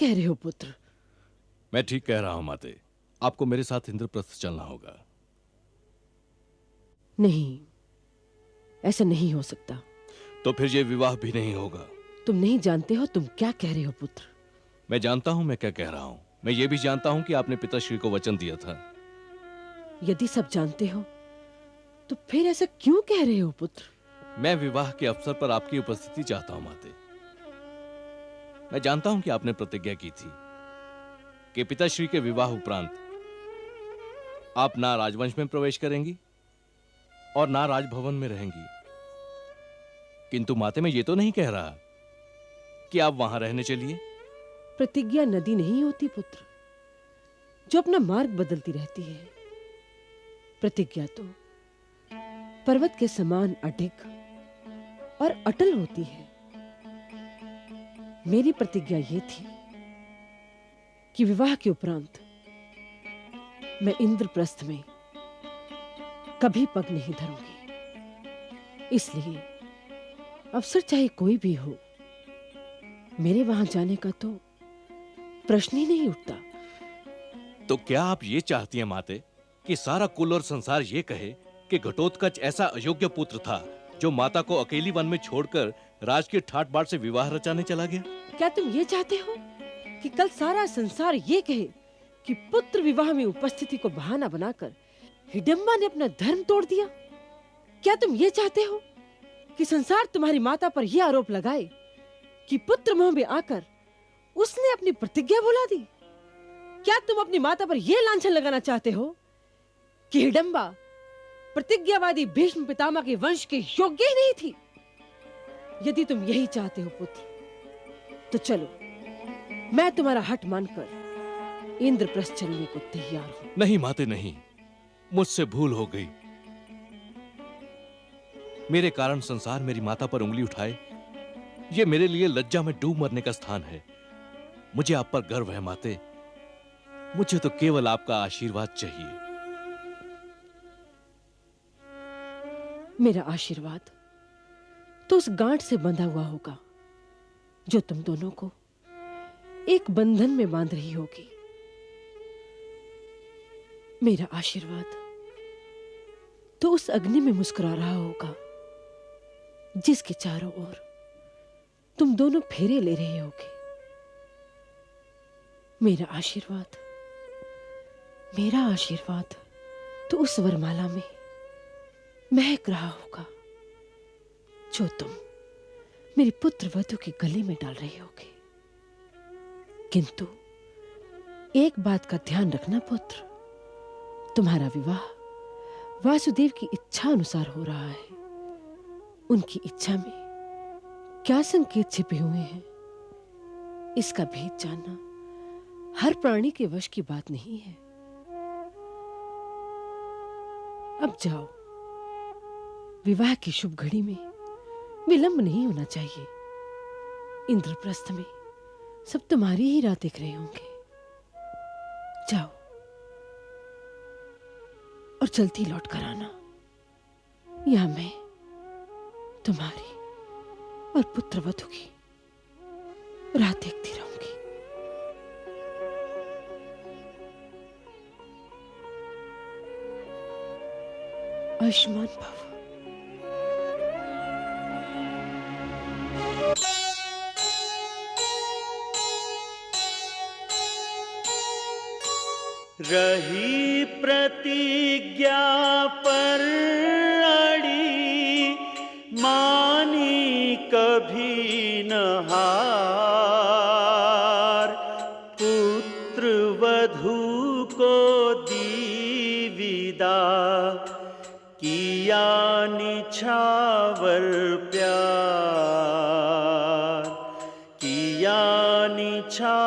कह रहे हो पुत्र? मैं ठीक कह रहा हूं माते। आपको मेरे साथ इंद्रप्रस्थ चलना होगा। नहीं, ऐसा नहीं हो सकता। तो फिर ये विवाह भी नहीं होगा। तुम नहीं जानते हो तुम क्या कह रहे हो पुत्र। मैं जानता हूं मैं क्या कह रहा हूं। मैं ये भी जानता हूं कि आपने पिताश्री को वचन दिया था। यदि सब जानते हो तो फिर ऐसा क्यों कह रहे हो पुत्र? मैं विवाह के अवसर पर आपकी उपस्थिति चाहता हूं माते। मैं जानता हूं कि आपने प्रतिज्ञा की थी कि पिताश्री के विवाह उपरांत आप ना राजवंश में प्रवेश करेंगी और ना राजभवन में रहेंगी। किंतु माते, मैं ये तो नहीं कह रहा कि आप वहां रहने चलिए। प्रतिज्ञा नदी नहीं होती पुत्र, जो अपना मार्ग बदलती रहती है। प्रतिज्ञा तो पर्वत के समान अडिग और अटल होती है। मेरी प्रतिज्ञा यह थी कि विवाह के उपरांत मैं इंद्रप्रस्थ में कभी पग नहीं धरूंगी। इसलिए अवसर चाहे कोई भी हो, मेरे वहां जाने का तो प्रश्न ही नहीं उठता। तो क्या आप ये चाहती हैं माते कि सारा कुल और संसार ये कहे कि घटोत्कच ऐसा अयोग्य पुत्र था जो माता को अकेली वन में छोड़कर राज के ठाट बाट से विवाह रचाने चला गया? क्या तुम ये चाहते हो कि कल सारा संसार ये कहे कि पुत्र विवाह में उपस्थिति को बहाना बनाकर हिडम्बा ने अपना धर्म तोड़ दिया? क्या तुम ये चाहते हो कि संसार तुम्हारी माता पर यह आरोप लगाए कि पुत्र मोह में आकर उसने अपनी प्रतिज्ञा भुला दी? क्या तुम अपनी माता पर यह लांछन लगाना चाहते हो कि हिडम्बा प्रतिज्ञावादी भीष्म पितामह के वंश के योग्य ही नहीं थी? यदि तुम यही चाहते हो पुत्र, तो चलो, मैं तुम्हारा हठ मानकर इंद्रप्रस्थ चलने को तैयार हूं। नहीं माते, नहीं। मुझसे भूल हो गई। मेरे कारण संसार मेरी माता पर उंगली उठाए, यह मेरे लिए लज्जा में डूब मरने का स्थान है। मुझे आप पर गर्व है माते। मुझे तो केवल आपका आशीर्वाद चाहिए। मेरा आशीर्वाद तो उस गांठ से बंधा हुआ होगा जो तुम दोनों को एक बंधन में बांध रही होगी। मेरा आशीर्वाद तो उस अग्नि में मुस्कुरा रहा होगा जिसके चारों ओर तुम दोनों फेरे ले रहे होगे। मेरा आशीर्वाद तो उस वरमाला में महक रहा होगा जो तुम मेरी पुत्र वधु के गले में डाल रहे होगे। किंतु एक बात का ध्यान रखना पुत्र, तुम्हारा विवाह वासुदेव की इच्छा अनुसार हो रहा है। उनकी इच्छा में क्या संकेत छिपे हुए हैं, इसका भेद जानना हर प्राणी के वश की बात नहीं है। अब जाओ, विवाह की शुभ घड़ी में विलंब नहीं होना चाहिए। इंद्रप्रस्थ में सब तुम्हारी ही राह देख रहे होंगे। जाओ और जल्दी लौट कर आना। यहां मैं तुम्हारी और पुत्र वधु की राह देखती रहूंगी। आयुष्मान भव। रही प्रतिज्ञा पर अड़ी, मानी कभी न हार। पुत्र वधू को दी विदा, किया निछावर प्यार। किया निछावर